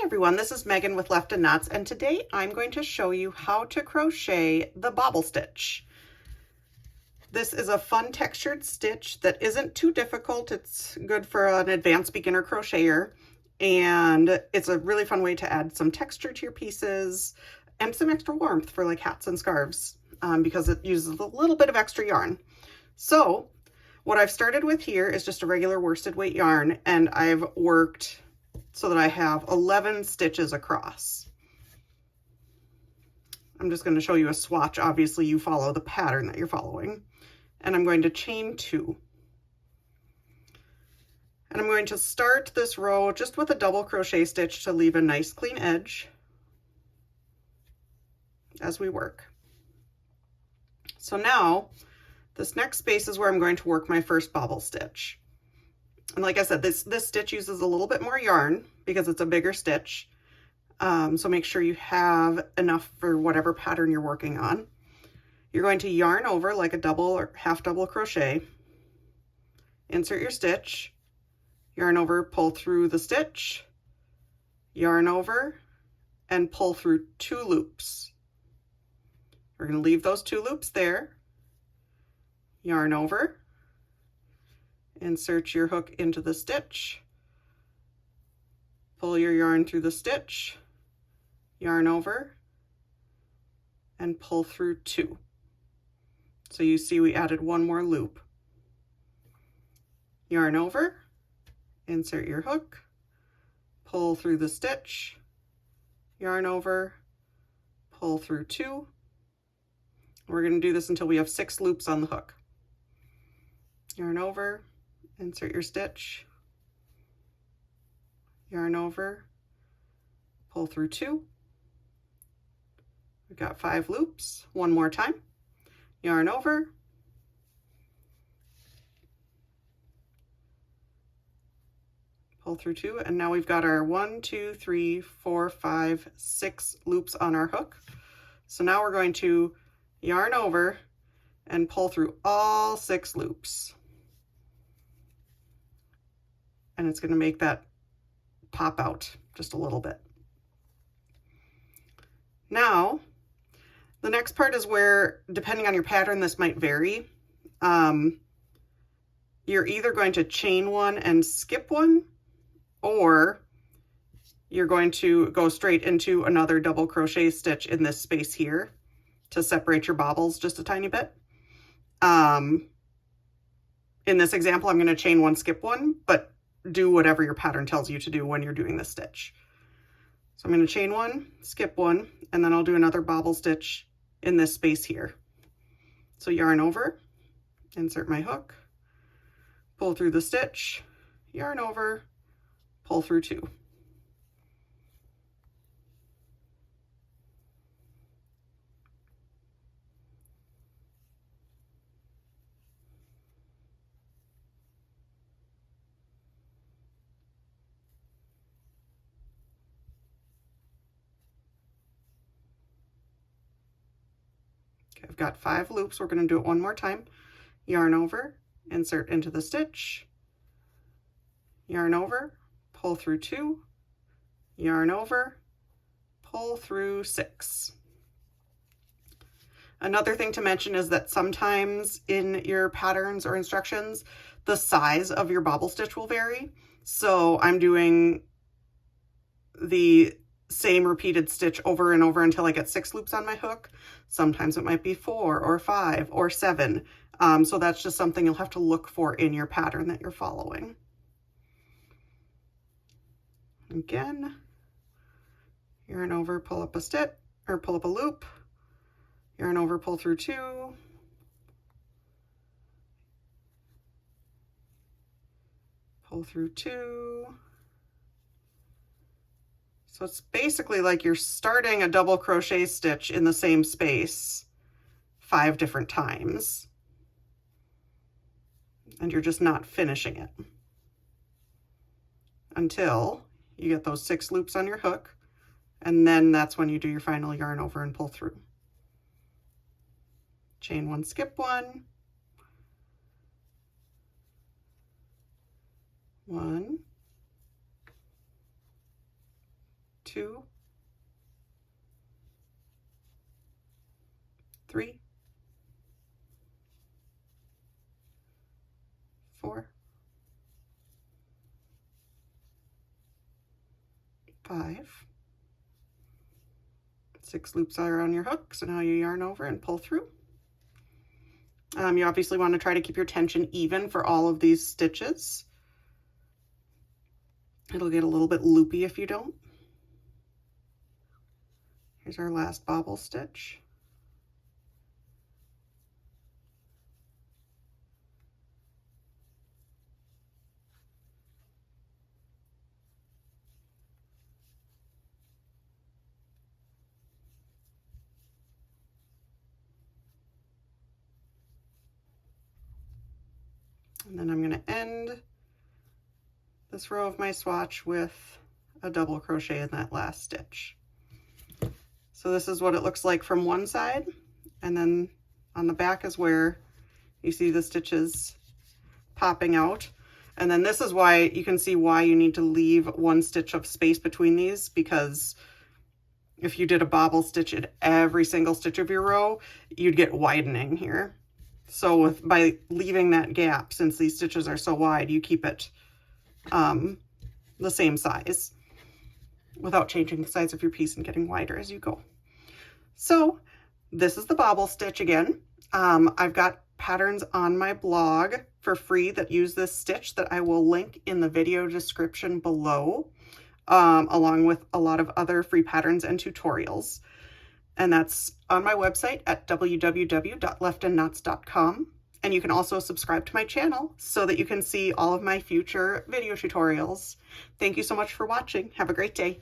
everyone, this is Megan with Left and Knots, and today I'm going to show you how to crochet the bobble stitch. This is a fun textured stitch that isn't too difficult. It's good for an advanced beginner crocheter, and it's a really fun way to add some texture to your pieces and some extra warmth for like hats and scarves because it uses a little bit of extra yarn. So what I've started with here is just a regular worsted weight yarn, and I've worked so that I have 11 stitches across. I'm just going to show you a swatch. Obviously you follow the pattern that you're following. And I'm going to chain 2. And I'm going to start this row just with a double crochet stitch to leave a nice clean edge as we work. So now this next space is where I'm going to work my first bobble stitch. And like I said, this stitch uses a little bit more yarn because it's a bigger stitch. So make sure you have enough for whatever pattern you're working on. You're going to yarn over like a double or half double crochet, insert your stitch, yarn over, pull through the stitch, yarn over, and pull through 2 loops. We're going to leave those 2 loops there, yarn over, insert your hook into the stitch, pull your yarn through the stitch, yarn over, and pull through 2. So you see we added 1 more loop. Yarn over, insert your hook, pull through the stitch, yarn over, pull through 2. We're going to do this until we have 6 loops on the hook. Yarn over, insert your stitch, yarn over, pull through 2. We've got 5 loops. 1 more time. Yarn over, pull through 2, and now we've got our 1, 2, 3, 4, 5, 6 loops on our hook. So now we're going to yarn over and pull through all 6 loops. And it's going to make that pop out just a little bit. Now, the next part is where, depending on your pattern, this might vary. You're either going to chain 1 and skip 1, or you're going to go straight into another double crochet stitch in this space here to separate your bobbles just a tiny bit. In this example, I'm going to chain 1, skip 1, but do whatever your pattern tells you to do when you're doing this stitch. So I'm going to chain 1, skip 1, and then I'll do another bobble stitch in this space here. So yarn over, insert my hook, pull through the stitch, yarn over, pull through 2. I've got 5 loops. We're going to do it 1 more time. Yarn over, insert into the stitch, yarn over, pull through 2, yarn over, pull through 6. Another thing to mention is that sometimes in your patterns or instructions, the size of your bobble stitch will vary. So I'm doing the same repeated stitch over and over until I get 6 loops on my hook. Sometimes it might be 4 or 5 or 7. So that's just something you'll have to look for in your pattern that you're following. Again, yarn over, pull up a stitch, or pull up a loop, yarn over, pull through 2, pull through 2. So it's basically like you're starting a double crochet stitch in the same space 5 different times, and you're just not finishing it until you get those 6 loops on your hook, and then that's when you do your final yarn over and pull through. Chain 1, skip 1, 1, 2, 3, 4, 5, 6 loops are on your hook, so now you yarn over and pull through. You obviously want to try to keep your tension even for all of these stitches. It'll get a little bit loopy if you don't. Here's our last bobble stitch. And then I'm going to end this row of my swatch with a double crochet in that last stitch. So this is what it looks like from one side, and then on the back is where you see the stitches popping out. And then this is why you can see why you need to leave 1 stitch of space between these, because if you did a bobble stitch at every single stitch of your row, you'd get widening here. So by leaving that gap, since these stitches are so wide, you keep it the same size without changing the size of your piece and getting wider as you go. So this is the bobble stitch again. I've got patterns on my blog for free that use this stitch that I will link in the video description below, along with a lot of other free patterns and tutorials. And that's on my website at www.leftandknots.com. And you can also subscribe to my channel so that you can see all of my future video tutorials. Thank you so much for watching. Have a great day.